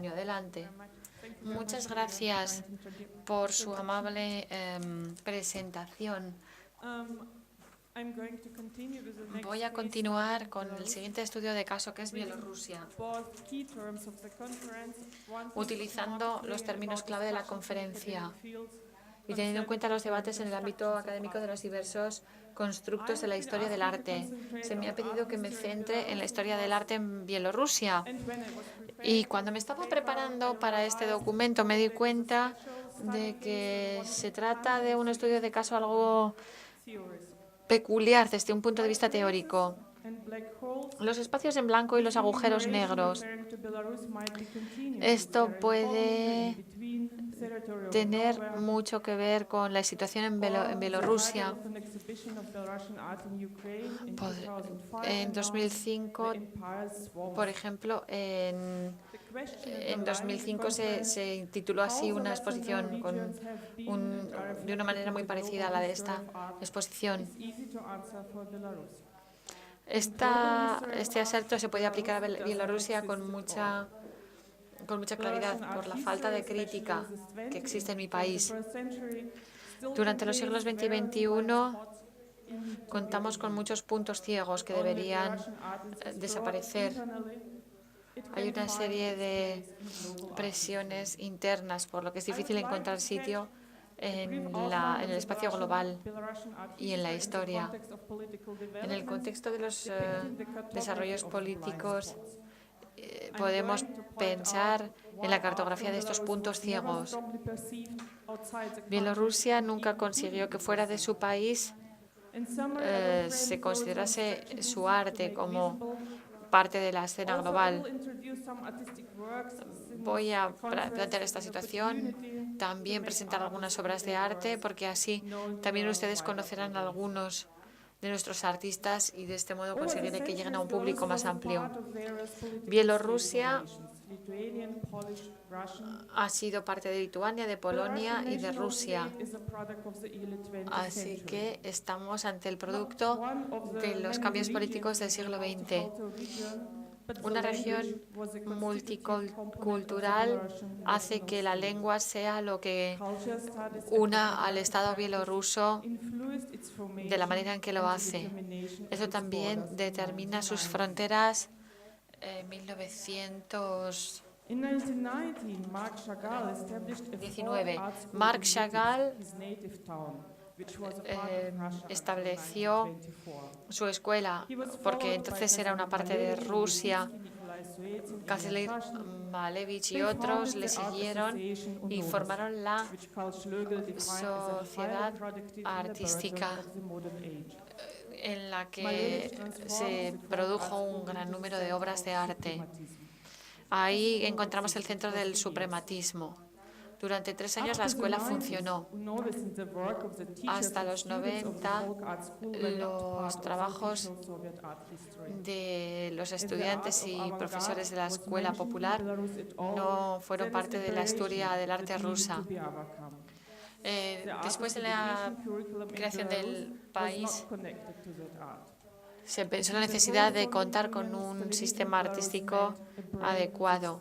Adelante. Muchas gracias por su amable presentación. Voy a continuar con el siguiente estudio de caso, que es Bielorrusia, utilizando los términos clave de la conferencia y teniendo en cuenta los debates en el ámbito académico de los diversos constructos de la historia del arte. Se me ha pedido que me centre en la historia del arte en Bielorrusia. Y cuando me estaba preparando para este documento me di cuenta de que se trata de un estudio de caso algo peculiar desde un punto de vista teórico. Los espacios en blanco y los agujeros negros. Esto puede tener mucho que ver con la situación en Bielorrusia. En 2005, por ejemplo, en 2005 se tituló así una exposición de una manera muy parecida a la de esta exposición. Este aserto se puede aplicar a Bielorrusia con mucha claridad por la falta de crítica que existe en mi país. Durante los siglos XX y XXI contamos con muchos puntos ciegos que deberían desaparecer. Hay una serie de presiones internas, por lo que es difícil encontrar sitio en el espacio global y en la historia. En el contexto de los desarrollos políticos, podemos pensar en la cartografía de estos puntos ciegos. Bielorrusia nunca consiguió que fuera de su país se considerase su arte como parte de la escena global. Voy a plantear esta situación, también presentar algunas obras de arte, porque así también ustedes conocerán algunos de nuestros artistas y de este modo conseguiré que lleguen a un público más amplio. Bielorrusia ha sido parte de Lituania, de Polonia y de Rusia. Así que estamos ante el producto de los cambios políticos del siglo XX. Una región multicultural hace que la lengua sea lo que una al Estado bielorruso de la manera en que lo hace. Eso también determina sus fronteras. En 1919, Marc Chagall estableció su escuela, porque entonces era una parte de Rusia. Kazimir Malevich y otros le siguieron y formaron la Sociedad Artística, en la que se produjo un gran número de obras de arte. Ahí encontramos el centro del suprematismo. Durante 3 años la escuela funcionó. Hasta los 90, los trabajos de los estudiantes y profesores de la escuela popular no fueron parte de la historia del arte rusa. Después de la creación del país, se pensó en la necesidad de contar con un sistema artístico adecuado.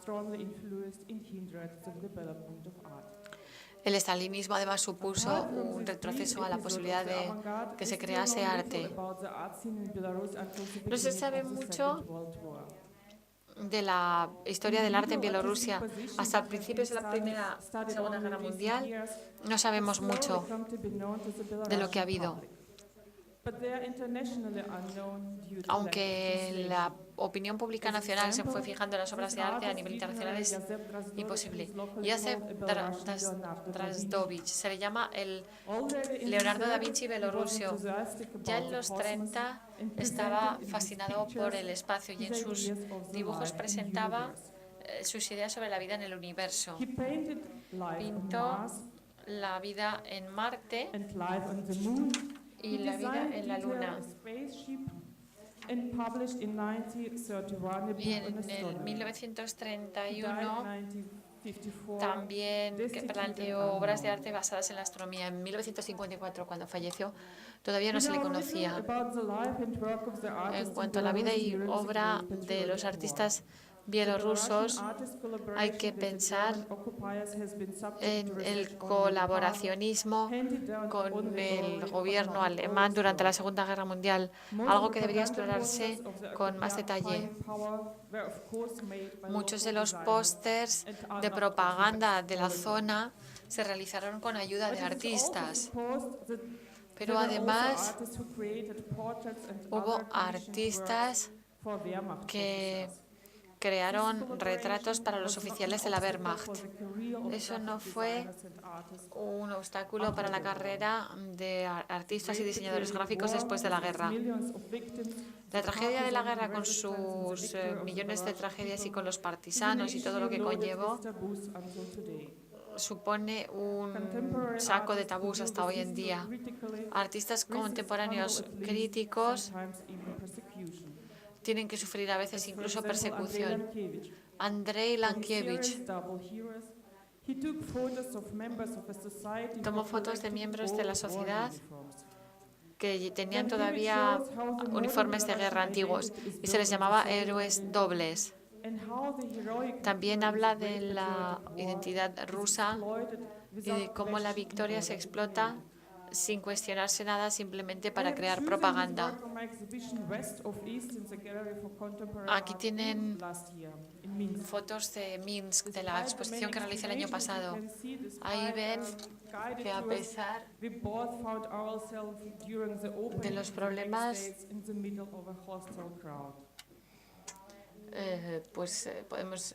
El estalinismo además supuso un retroceso a la posibilidad de que se crease arte. No se sabe mucho de la historia del arte en Bielorrusia. Hasta principios de la Segunda Guerra Mundial no sabemos mucho de lo que ha habido. Aunque la opinión pública nacional se fue fijando en las obras de arte, a nivel internacional es imposible. Josef Drasdovich se le llama el Leonardo da Vinci bielorruso. Ya en los 30 estaba fascinado por el espacio y en sus dibujos presentaba sus ideas sobre la vida en el universo. Pintó la vida en Marte y la vida en la Luna. Y en el 1931 también planteó obras de arte basadas en la astronomía. En 1954, cuando falleció, todavía no se le conocía. En cuanto a la vida y obra de los artistas bielorrusos, hay que pensar en el colaboracionismo con el gobierno alemán durante la Segunda Guerra Mundial, algo que debería explorarse con más detalle. Muchos de los pósters de propaganda de la zona se realizaron con ayuda de artistas, pero además hubo artistas que crearon retratos para los oficiales de la Wehrmacht. Eso no fue un obstáculo para la carrera de artistas y diseñadores gráficos después de la guerra. La tragedia de la guerra, con sus millones de tragedias y con los partisanos y todo lo que conllevó, supone un saco de tabús hasta hoy en día. Artistas contemporáneos críticos tienen que sufrir a veces incluso persecución. Andrei Lankievich tomó fotos de miembros de la sociedad que tenían todavía uniformes de guerra antiguos y se les llamaba héroes dobles. También habla de la identidad rusa y de cómo la victoria se explota sin cuestionarse nada, simplemente para crear propaganda. Aquí tienen fotos de Minsk, de la exposición que realicé el año pasado. Ahí ven que a pesar de los problemas,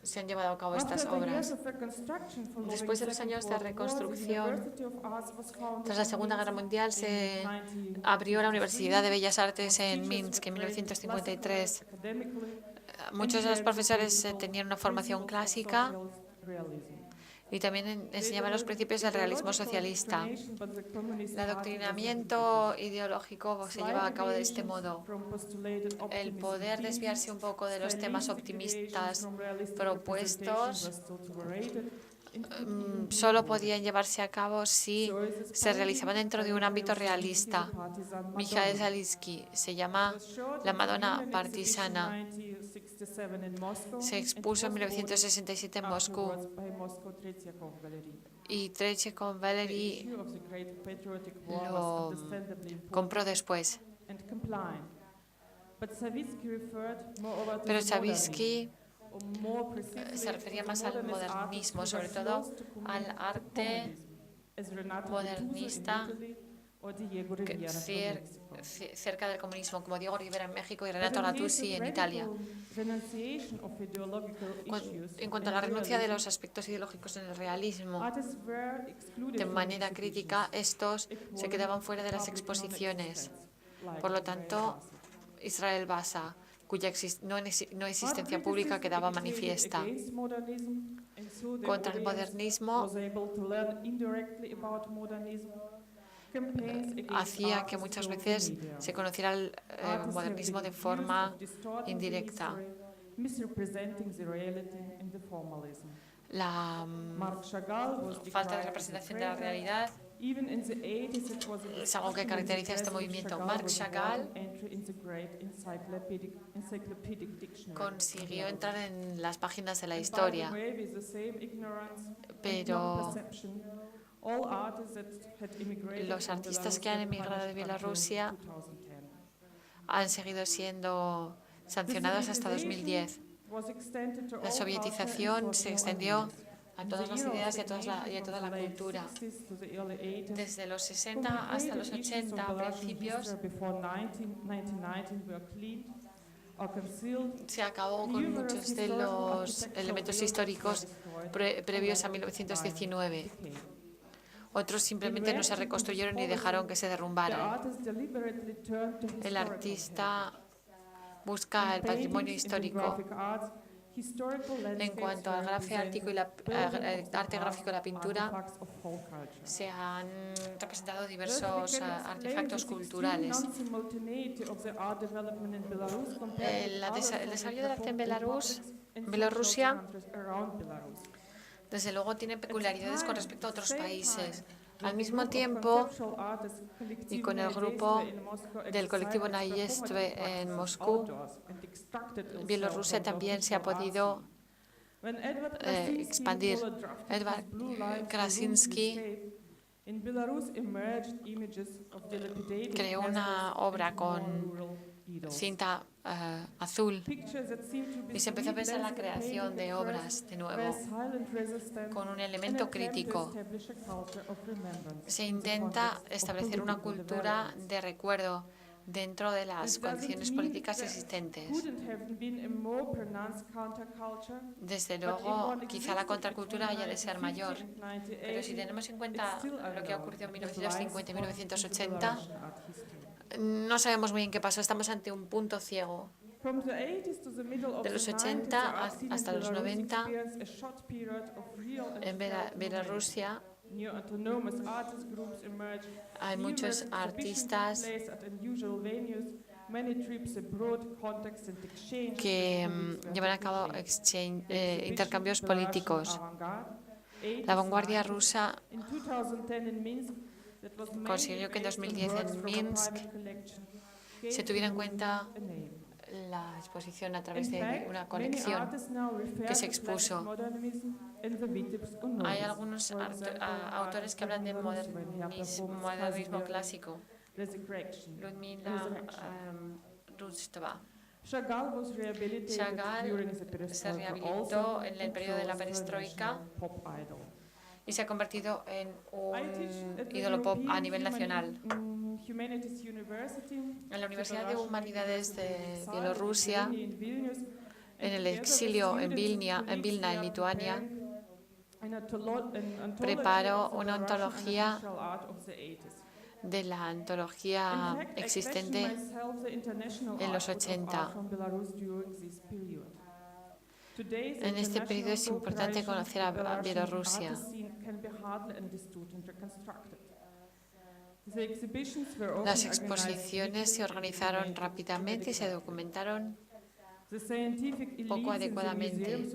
se han llevado a cabo estas obras. Después de los años de reconstrucción, tras la Segunda Guerra Mundial, se abrió la Universidad de Bellas Artes en Minsk en 1953. Muchos de los profesores tenían una formación clásica y también enseñaban los principios del realismo socialista. El adoctrinamiento ideológico se lleva a cabo de este modo. El poder desviarse un poco de los temas optimistas propuestos solo podían llevarse a cabo si se realizaban dentro de un ámbito realista. Mikhail Zalitsky se llama La Madonna Partisana. Se expuso en 1967 en Moscú y Tretyakov Valery lo compró después. Pero Savitsky se refería más al modernismo, sobre todo al arte modernista cerca del comunismo, como Diego Rivera en México y Renato Natuzzi en Italia. En cuanto a la renuncia de los aspectos ideológicos en el realismo, de manera crítica, estos se quedaban fuera de las exposiciones. Por lo tanto, Israel Basa, cuya no existencia pública quedaba manifiesta. Contra el modernismo, hacía que muchas veces se conociera el modernismo de forma indirecta. La falta de representación de la realidad es algo que caracteriza a este movimiento. Marc Chagall consiguió entrar en las páginas de la historia, pero los artistas que han emigrado de Bielorrusia han seguido siendo sancionados hasta 2010. La sovietización se extendió a todas las ideas y a toda la cultura. Desde los 60 hasta los 80, a principios, se acabó con muchos de los elementos históricos previos a 1919. Otros simplemente no se reconstruyeron y dejaron que se derrumbaran. El artista busca el patrimonio histórico. En cuanto al arte gráfico y la pintura, se han representado diversos artefactos culturales. El desarrollo del arte en Bielorrusia, desde luego, tiene peculiaridades con respecto a otros países. Al mismo tiempo, y con el grupo del colectivo Nayestvo en Moscú, Bielorrusia también se ha podido expandir. Edvard Krasinski creó una obra con cinta azul y se empezó a pensar en la creación de obras de nuevo con un elemento crítico. Se intenta establecer una cultura de recuerdo dentro de las condiciones políticas existentes. Desde luego, quizá la contracultura haya de ser mayor, pero si tenemos en cuenta lo que ha ocurrido en 1950 y 1980, no sabemos muy bien qué pasó, estamos ante un punto ciego. De los 80 hasta los 90, en Bielorrusia hay muchos artistas que llevan a cabo intercambios políticos. La vanguardia rusa consiguió que en 2010 en Minsk se tuviera en cuenta la exposición a través de una colección que se expuso. Hay algunos autores que hablan de modernismo clásico. Ludmila Rustova. Chagall se rehabilitó en el periodo de la perestroika y se ha convertido en un ídolo pop a nivel nacional. En la Universidad de Humanidades de Bielorrusia, en el exilio en Vilna, en Lituania, preparó una ontología de la antología existente en los 80. En este periodo es importante conocer a Bielorrusia. Las exposiciones se organizaron rápidamente y se documentaron poco adecuadamente.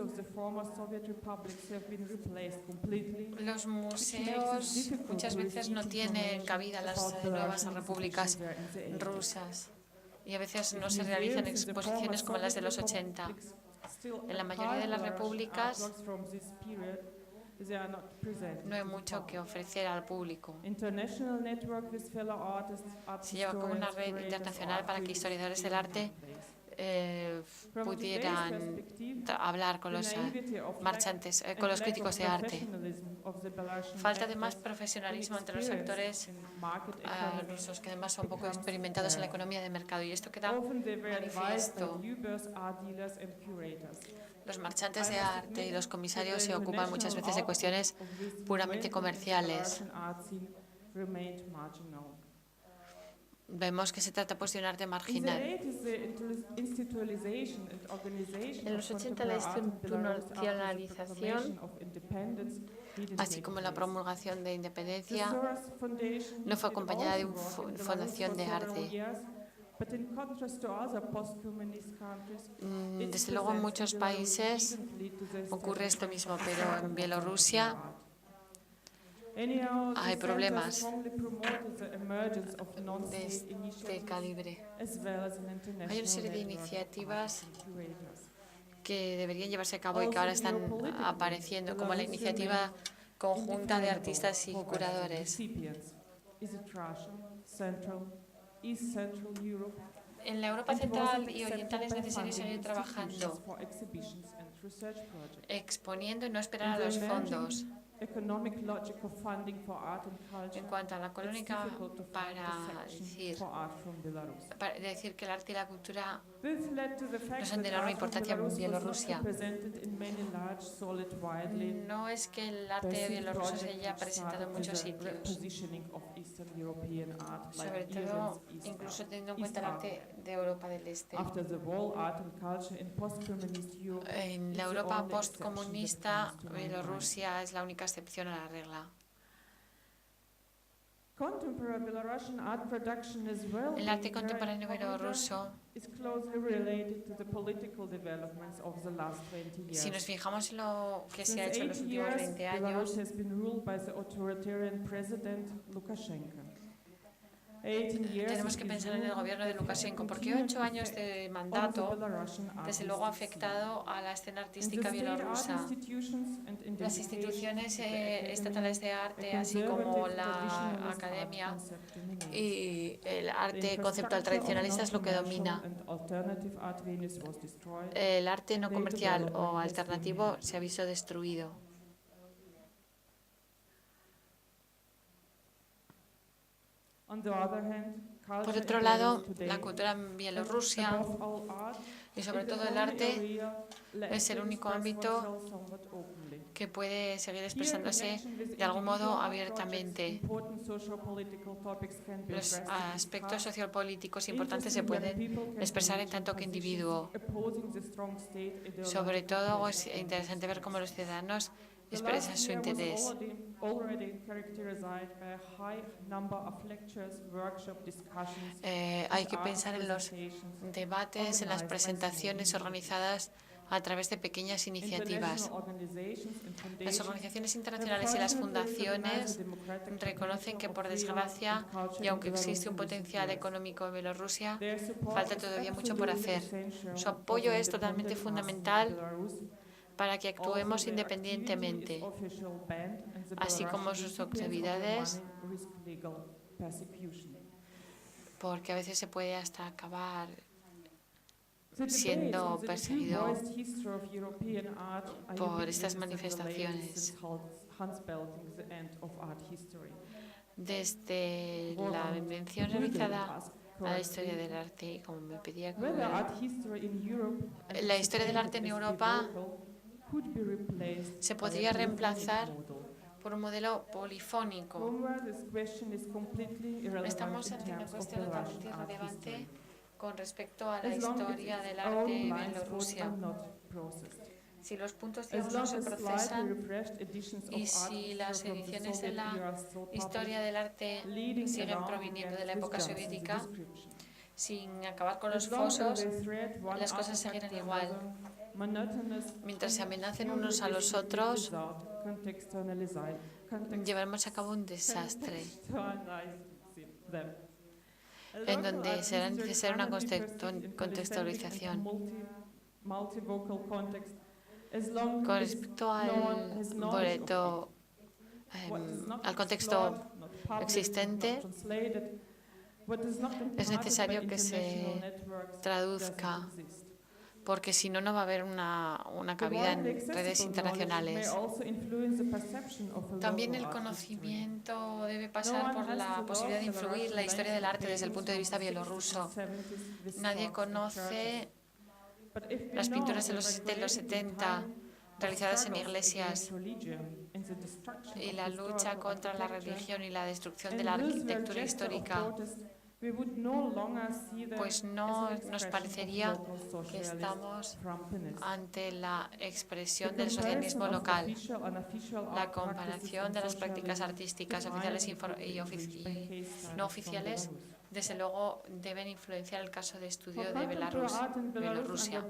Los museos muchas veces no tienen cabida en las nuevas repúblicas rusas y a veces no se realizan exposiciones como las de los 80. En la mayoría de las repúblicas no hay mucho que ofrecer al público. Se lleva como una red internacional para que historiadores del arte pudieran hablar con los marchantes, con los críticos de arte. Falta además profesionalismo entre los actores rusos, que además son poco experimentados en la economía de mercado, y esto queda manifiesto. Los marchantes de arte y los comisarios se ocupan muchas veces de cuestiones puramente comerciales. Vemos que se trata pues de un arte marginal. En los 80 la institucionalización, así como la promulgación de independencia, no fue acompañada de una fundación de arte. Desde luego en muchos países ocurre esto mismo, pero en Bielorrusia hay problemas de este calibre. Hay una serie de iniciativas que deberían llevarse a cabo y que ahora están apareciendo, como la iniciativa conjunta de artistas y curadores. En la Europa Central y Oriental es necesario seguir trabajando, exponiendo y no esperar a los fondos. En cuanto a la económica, para decir que el arte y la cultura no son de enorme importancia en Bielorrusia. No es que el arte bielorruso se haya presentado en muchos sitios, sobre todo incluso teniendo en cuenta el arte de Europa del Este. En la Europa postcomunista, Bielorrusia es la única excepción a la regla. El arte contemporáneo bielorruso, si nos fijamos en lo que se ha hecho en los últimos 20 años, tenemos que pensar en el gobierno de Lukashenko, porque 8 años de mandato, desde luego, ha afectado a la escena artística bielorrusa. Las instituciones estatales de arte, así como la academia y el arte conceptual tradicionalista, es lo que domina. El arte no comercial o alternativo se ha visto destruido. Por otro lado, la cultura en Bielorrusia y sobre todo el arte es el único ámbito que puede seguir expresándose de algún modo abiertamente. Los aspectos sociopolíticos importantes se pueden expresar en tanto que individuo. Sobre todo es interesante ver cómo los ciudadanos expresan su interés. Hay que pensar en los debates, en las presentaciones organizadas a través de pequeñas iniciativas. Las organizaciones internacionales y las fundaciones reconocen que, por desgracia, y aunque existe un potencial económico en Bielorrusia, falta todavía mucho por hacer. Su apoyo es totalmente fundamental para que actuemos independientemente, así como sus actividades, porque a veces se puede hasta acabar siendo perseguido por estas manifestaciones. Desde la mención realizada a la historia del arte, y como me pedía que la historia del arte en Europa se podría reemplazar por un modelo polifónico. Estamos ante una cuestión totalmente irrelevante con respecto a la historia del arte en Bielorrusia. Si los puntos ciegos no se procesan y si las ediciones de la historia del arte siguen proviniendo de la época soviética, sin acabar con los fosos, las cosas seguirán igual. Mientras se amenacen unos a los otros, llevaremos a cabo un desastre en donde será necesaria una contextualización. Con respecto al contexto existente, es necesario que se traduzca, porque si no, no va a haber una cabida en redes internacionales. También el conocimiento debe pasar por la posibilidad de influir la historia del arte desde el punto de vista bielorruso. Nadie conoce las pinturas de los 70 realizadas en iglesias y la lucha contra la religión y la destrucción de la arquitectura histórica, pues no nos parecería que estamos ante la expresión del socialismo local. La comparación de las prácticas artísticas oficiales y no oficiales, desde luego, deben influenciar el caso de estudio de Bielorrusia.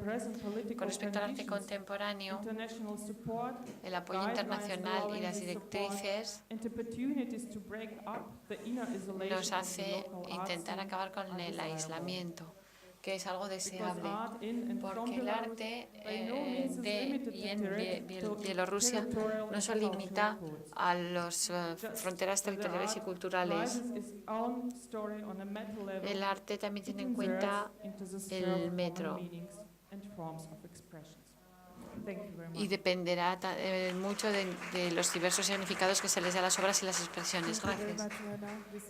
Con respecto al arte contemporáneo, el apoyo internacional y las directrices nos hace intentar acabar con el aislamiento, que es algo deseable, porque el arte en Bielorrusia no se limita a las fronteras territoriales y culturales. El arte también tiene en cuenta el metro y dependerá mucho de los diversos significados que se les da a las obras y las expresiones. Gracias.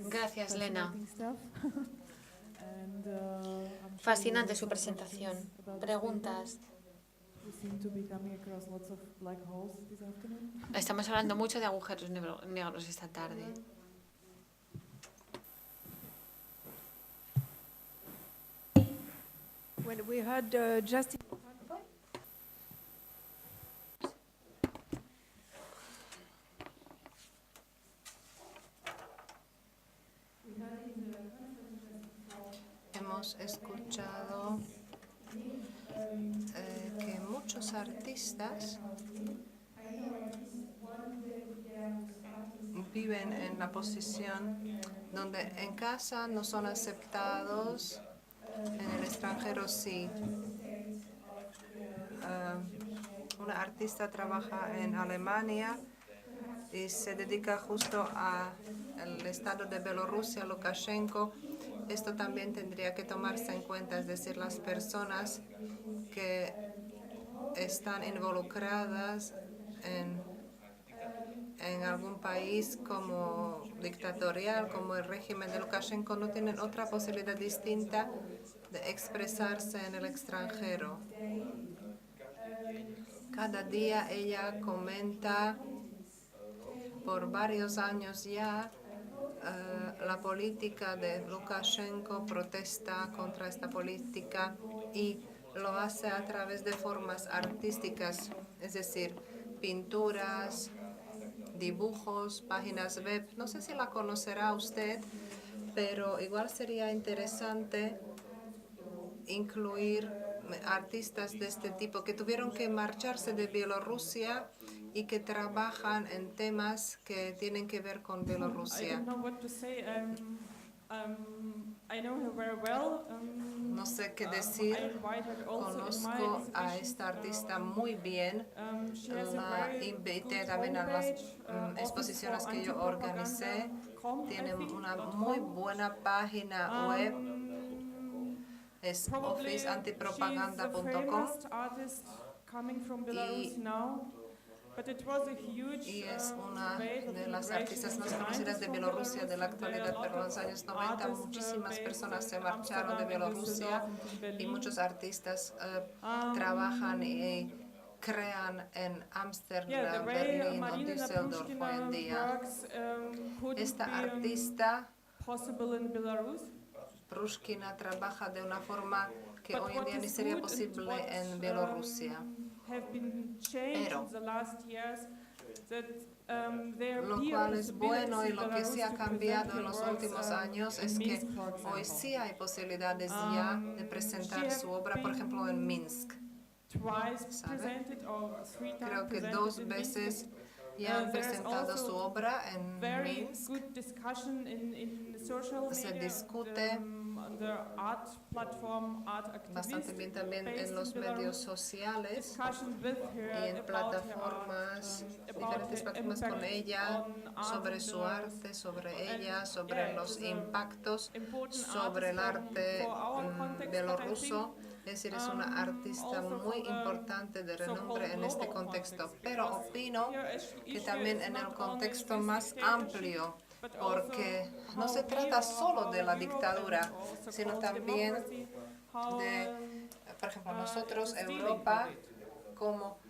Gracias, Lena. Fascinante su presentación. Preguntas. Estamos hablando mucho de agujeros negros esta tarde. When we heard Justin. hemos escuchado que muchos artistas viven en la posición donde en casa no son aceptados, en el extranjero sí. Una artista trabaja en Alemania y se dedica justo al estado de Bielorrusia, Lukashenko. Esto también tendría que tomarse en cuenta, es decir, las personas que están involucradas en algún país como dictatorial, como el régimen de Lukashenko, no tienen otra posibilidad distinta de expresarse en el extranjero. Cada día ella comenta por varios años ya la política de Lukashenko, protesta contra esta política y lo hace a través de formas artísticas, es decir, pinturas, dibujos, páginas web. No sé si la conocerá usted, pero igual sería interesante incluir artistas de este tipo que tuvieron que marcharse de Bielorrusia y que trabajan en temas que tienen que ver con Bielorrusia. No sé qué decir. Conozco a esta artista muy bien. La invité también a las exposiciones que yo organicé. Tiene una muy buena página web. Es officeantipropaganda.com y es una de las artistas más conocidas de Bielorrusia de la actualidad, pero en los años 90 muchísimas personas se marcharon de Bielorrusia y muchos artistas trabajan y crean en Ámsterdam, Berlín o Düsseldorf hoy en día. Esta artista Prushkina trabaja de una forma que hoy en día ni sería posible en Bielorrusia. Pero lo cual es bueno y lo que sí ha cambiado en los últimos años es que hoy sí hay posibilidades ya de presentar su obra, por ejemplo, en Minsk. ¿Sabe? Creo que 2 veces ya han presentado su obra en Minsk. Se discute bastante bien también en los medios sociales y en plataformas, diferentes plataformas con ella, sobre su arte, sobre ella, sobre los impactos, sobre el arte bielorruso. Es decir, es una artista muy importante de renombre en este contexto, pero opino que también en el contexto más amplio, porque no se trata solo de la dictadura, sino también de, por ejemplo, nosotros, Europa, cómo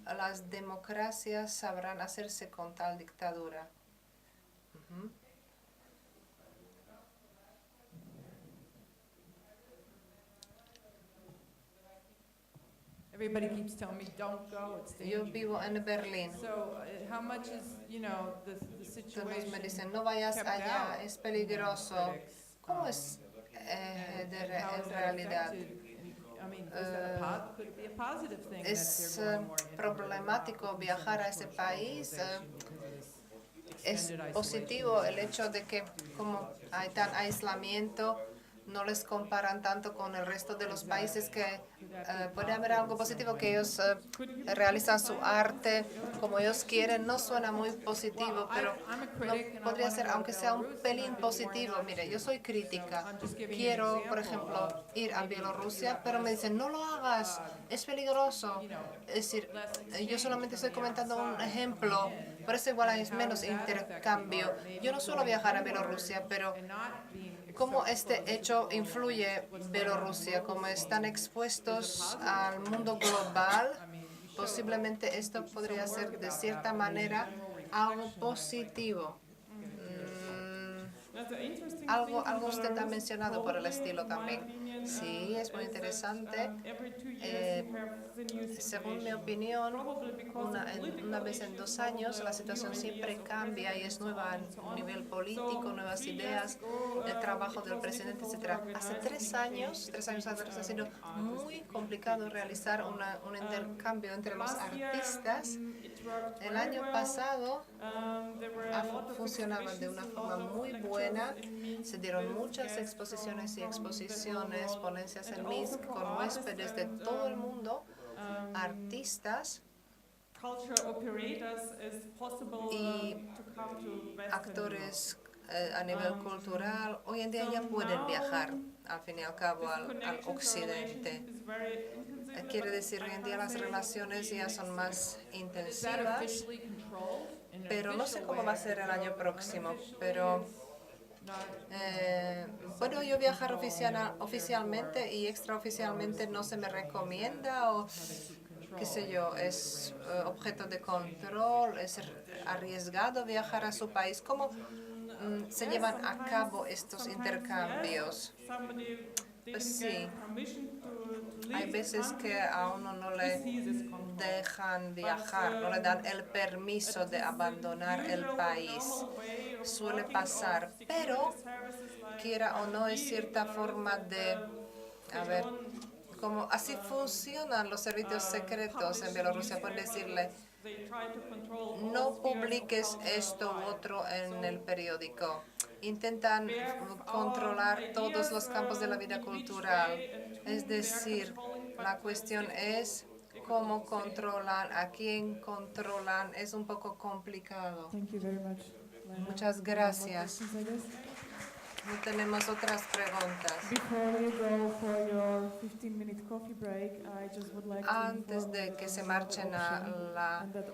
las democracias sabrán hacerse con tal dictadura. Everybody keeps telling me, don't go, it's Yo dangerous. vivo en Berlín. So, how much is, the Todos me dicen, situation no vayas kept allá, out es peligroso. critics, ¿Cómo es and how en is that realidad? affected? I mean, is that could it be a positive thing that Es they're going more into problemático viajar a ese país. Es positivo el hecho de que como hay tan aislamiento, no les comparan tanto con el resto de los países, que puede haber algo positivo, que ellos realizan su arte como ellos quieren. No suena muy positivo, pero no podría ser, aunque sea un pelín positivo. Mire, yo soy crítica. Quiero, por ejemplo, ir a Bielorrusia, pero me dicen, no lo hagas, es peligroso. Es decir, yo solamente estoy comentando un ejemplo, por eso igual hay menos intercambio. Yo no suelo viajar a Bielorrusia, pero ¿cómo este hecho influye Bielorrusia? Como están expuestos al mundo global, posiblemente esto podría ser de cierta manera algo positivo. Algo usted ha mencionado por el estilo también. Sí, es muy interesante. Every 2 years you have the new Según mi situation. opinión, Probably because of una vez en 2 años la situación siempre cambia y es nueva a nivel político, nuevas ideas, el trabajo del presidente, etc. Hace 3 años atrás, ha sido muy complicado realizar un intercambio entre los artistas. El año pasado funcionaba de una forma muy buena. Se dieron muchas exposiciones y exposiciones, ponencias en Minsk con huéspedes de todo el mundo, artistas y actores a nivel cultural. Hoy en día ya pueden viajar, al fin y al cabo, al occidente. Quiere decir, hoy en día las relaciones ya son más intensivas, pero no sé cómo va a ser el año próximo, pero ¿puedo yo viajar oficialmente y extraoficialmente no se me recomienda o qué sé yo, es objeto de control, es arriesgado viajar a su país? ¿Cómo se llevan a cabo estos intercambios? Pues sí, hay veces que a uno no le dejan viajar, no le dan el permiso de abandonar el país. Suele pasar, pero quiera o no, es cierta forma de, a ver, como así funcionan los servicios secretos en Bielorrusia. Pueden decirle, no publiques esto u otro en el periódico. Intentan controlar todos los campos de la vida cultural. Es decir, la cuestión es cómo controlan, a quién controlan. Es un poco complicado. Thank you very much. Muchas gracias. I guess. No tenemos otras preguntas. Before you go for your 15-minute coffee break, I just would like to Antes inform de you que that se we have marchen another a option, la and that